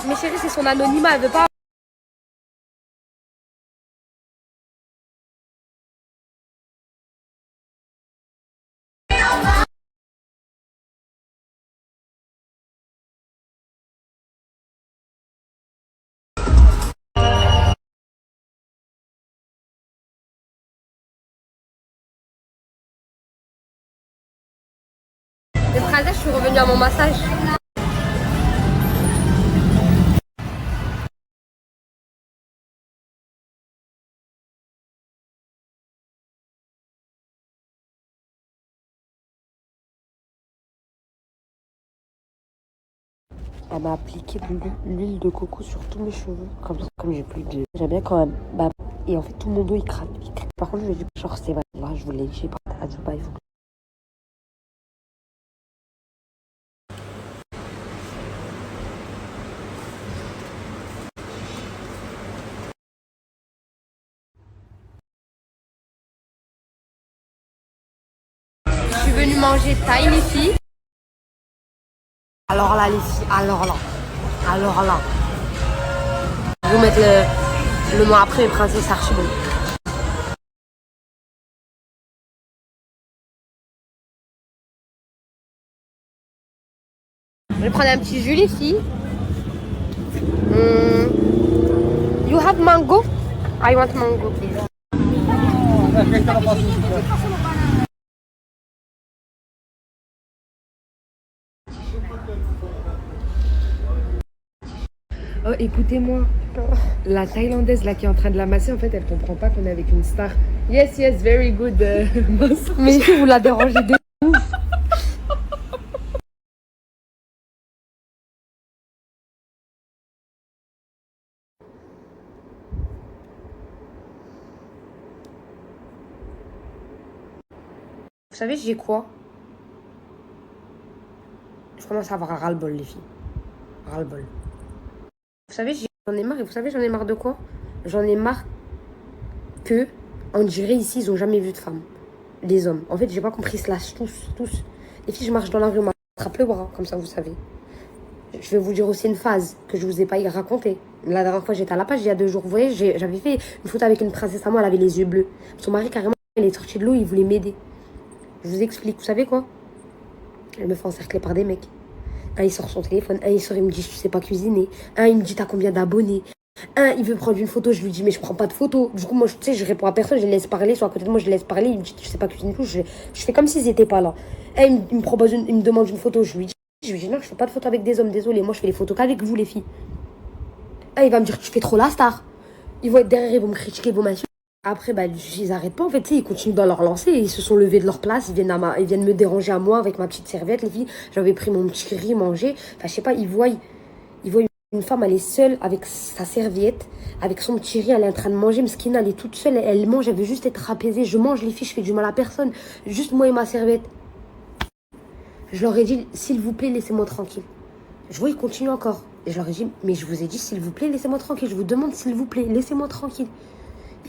Mais chérie, c'est son anonymat, elle veut pas. Le princesse, je suis revenue à mon massage. Elle m'a appliqué de l'huile de coco sur tous mes cheveux. Comme j'ai plus de. J'aime bien quand même. Bah, et en fait, tout mon dos il craque. Par contre, je lui ai dit, genre, c'est vrai. Là, je vous l'ai dit, j'ai pas à Dubaï. Je suis venue manger thaï, les filles. Alors là, les filles, alors là. Alors là. Je vais vous mettre le nom après, mes princesses archi bon. Je vais prendre un petit jus, les filles. You have mango? I want mango, please. Oh, écoutez-moi. La Thaïlandaise là qui est en train de la masser, en fait, elle comprend pas qu'on est avec une star. Yes, yes, very good. Mais vous la dérangez de ouf. Vous savez, j'ai quoi? Je commence à avoir un ras-le-bol, les filles. Ras-le-bol. Vous savez, j'en ai marre. Et vous savez, j'en ai marre de quoi? J'en ai marre que, on dirait ici, ils ont jamais vu de femme. Les hommes. En fait, j'ai pas compris, ils se lâchent tous. Les filles, je marche dans la rue, on m'attrape le bras, comme ça, vous savez. Je vais vous dire aussi une phase que je vous ai pas racontée. La dernière fois, j'étais à la page, il y a 2 jours. Vous voyez, j'avais fait une photo avec une princesse à moi, elle avait les yeux bleus. Son mari, carrément, il est sorti de l'eau, il voulait m'aider. Je vous explique, vous savez quoi? Elle me fait encercler par des mecs. Un, il sort son téléphone. Un, il sort, il me dit, tu sais pas cuisiner. Un, il me dit, t'as combien d'abonnés? Un, il veut prendre une photo, je lui dis, mais je prends pas de photo. Du coup, moi, tu sais, je réponds à personne, je les laisse parler. Soit à côté de moi, je les laisse parler. Il me dit, tu sais pas cuisiner tout. Je fais comme s'ils étaient pas là. Un, il me propose il me demande une photo, je lui dis, non, je fais pas de photo avec des hommes, désolé. Moi, je fais les photos qu'avec vous, les filles. Un, il va me dire, tu fais trop la star. Ils vont être derrière, ils vont me critiquer, ils vont m'insulter. Après, bah, ils arrêtent pas, en fait, ils continuent dans leur lancée. Ils se sont levés de leur place, ils viennent me déranger à moi avec ma petite serviette, les filles. J'avais pris mon petit riz, mangé. Enfin, je sais pas, ils voient une femme, elle est seule avec sa serviette, avec son petit riz, elle est en train de manger. Mskina, elle est toute seule, elle mange, elle veut juste être apaisée. Je mange, les filles, je fais du mal à personne. Juste moi et ma serviette. Je leur ai dit, s'il vous plaît, laissez-moi tranquille. Je vois, ils continuent encore. Et je leur ai dit, mais je vous ai dit, s'il vous plaît, laissez-moi tranquille. Je vous demande, s'il vous plaît, laissez-moi tranquille.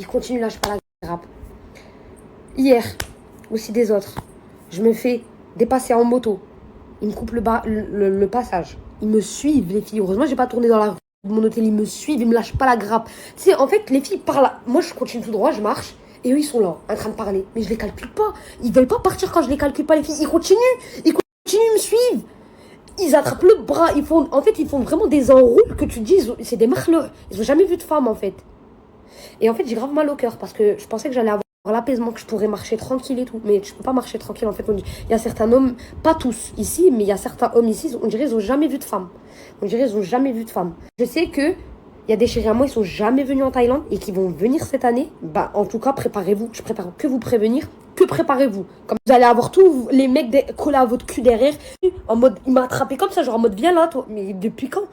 Ils continuent, lâche pas la grappe. Hier, aussi des autres, je me fais dépasser en moto. Ils me coupent le passage. Ils me suivent, les filles. Heureusement, j'ai pas tourné dans la rue de mon hôtel. Ils me suivent, ils me lâchent pas la grappe. Tu sais, en fait, les filles parlent. Moi, je continue tout droit, je marche. Et eux, ils sont là, en train de parler. Mais je les calcule pas. Ils veulent pas partir quand je les calcule pas, les filles. Ils continuent, ils me suivent. Ils attrapent le bras. En fait, ils font vraiment des enroules que tu dis, c'est des marleurs. Ils ont jamais vu de femme, en fait. Et en fait, j'ai grave mal au cœur parce que je pensais que j'allais avoir l'apaisement, que je pourrais marcher tranquille et tout. Mais je peux pas marcher tranquille. En fait, il y a certains hommes, pas tous ici, mais il y a certains hommes ici, on dirait qu'ils ont jamais vu de femme. On dirait qu'ils ont jamais vu de femme. Je sais que il y a des chéris à moi, ils sont jamais venus en Thaïlande et qui vont venir cette année. Bah, en tout cas, préparez-vous. Je préfère que vous prévenir, que préparez-vous. Comme vous allez avoir tous les mecs collés à votre cul derrière, en mode, il m'a attrapé comme ça, genre en mode, viens là, toi. Mais depuis quand?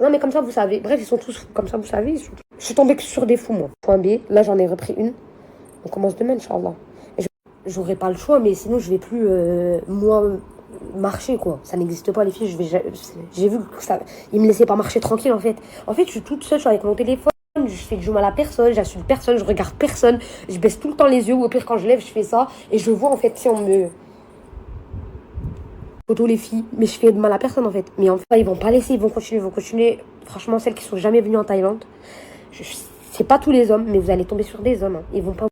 Non, mais comme ça, vous savez. Bref, ils sont tous fous. Comme ça, vous savez. Je suis tombée sur des fous, moi. Point B. Là, j'en ai repris une. On commence demain, Inch'Allah. J'aurai pas le choix, mais sinon, je vais plus, moi, marcher, quoi. Ça n'existe pas, les filles. J'ai vu que ça. Ils me laissaient pas marcher tranquille, en fait. En fait, je suis toute seule, je suis avec mon téléphone. Je fais du mal à personne, j'insulte personne, je regarde personne. Je baisse tout le temps les yeux, ou au pire, quand je lève, je fais ça. Et je vois, en fait, si on me. Photo les filles, mais je fais de mal à personne en fait. Mais en fait, ils vont pas laisser, ils vont continuer. Franchement, celles qui sont jamais venues en Thaïlande, c'est pas tous les hommes, mais vous allez tomber sur des hommes. Hein. Ils vont pas